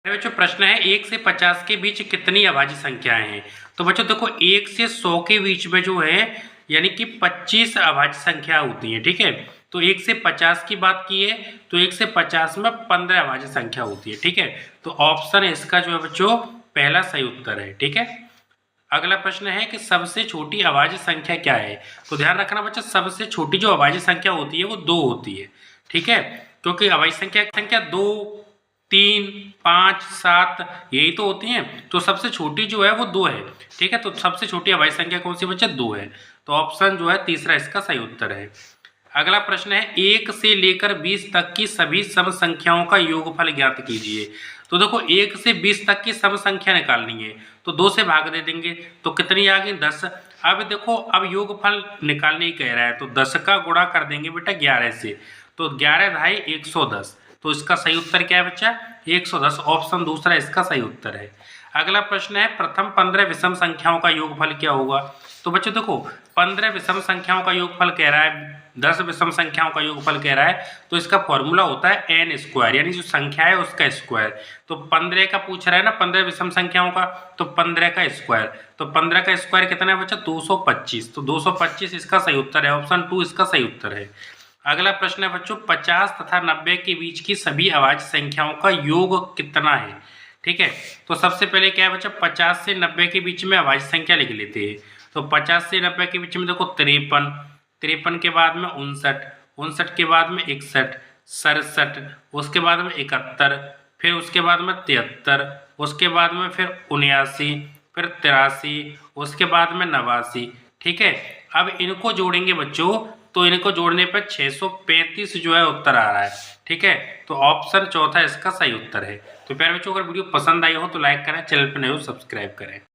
बच्चों प्रश्न है 1 से 50 के बीच कितनी अभाज्य संख्याएं हैं। तो बच्चों देखो 1 से 100 के बीच में जो है यानी कि 25 अभाज्य संख्या होती है। ठीक है, तो 1 से 50 की बात की है तो 1 से 50 में 15 अभाज्य संख्या होती है। ठीक है, तो ऑप्शन इसका जो है बच्चों पहला सही उत्तर है। ठीक है, अगला प्रश्न है कि सबसे छोटी अभाज्य संख्या क्या है। तो ध्यान रखना बच्चों, सबसे छोटी जो अभाज्य संख्या होती है वो 2 होती है। ठीक है, क्योंकि अभाज्य संख्या 2, 3, 5, 7 यही तो होती हैं, तो सबसे छोटी जो है वो 2 है। ठीक है, तो सबसे छोटी अभाज्य संख्या कौन सी बच्चा 2 है, तो ऑप्शन जो है तीसरा इसका सही उत्तर है। अगला प्रश्न है 1 से लेकर 20 तक की सभी सम संख्याओं का योगफल ज्ञात कीजिए। तो देखो 1 से 20 तक की सम संख्या निकालनी है तो 2 से भाग दे देंगे तो कितनी आ गई 10। अब देखो अब योगफल निकालने ही कह रहा है तो 10 का गुणा कर देंगे बेटा 11 से, तो 11 ढाई 110, तो इसका सही उत्तर क्या है बच्चा 110, ऑप्शन दूसरा इसका सही उत्तर है। अगला प्रश्न है प्रथम 15 विषम संख्याओं का योगफल क्या होगा। तो बच्चों देखो 15 विषम संख्याओं का योगफल कह रहा है, 10 विषम संख्याओं का योगफल कह रहा है, तो इसका फॉर्मूला होता है एन स्क्वायर, यानी जो संख्या है उसका स्क्वायर। तो 15 का पूछ रहा है ना 15 विषम संख्याओं का, तो 15 का स्क्वायर, तो 15 का स्क्वायर कितना है बच्चा 225, तो 225 इसका सही उत्तर है, ऑप्शन 2 इसका सही उत्तर है। अगला प्रश्न है बच्चों 50 तथा 90 के बीच की सभी अभाज्य संख्याओं का योग कितना है। ठीक है, तो सबसे पहले क्या है बच्चा 50 से 90 के बीच में अभाज्य संख्या लिख लेते हैं। तो 50 से 90 के बीच में देखो 53, 53 के बाद में 59, 59 के बाद में 61, 67, उसके बाद में 71, फिर उसके बाद में 73, उसके बाद में फिर 79, फिर 83, उसके बाद में 89। ठीक है, अब इनको जोड़ेंगे बच्चों, तो इनको जोड़ने पर 635 जो है उत्तर आ रहा है। ठीक है, तो ऑप्शन चौथा इसका सही उत्तर है। तो प्यारे बच्चों अगर वीडियो पसंद आई हो तो लाइक करें, चैनल पर नए हो सब्सक्राइब करें।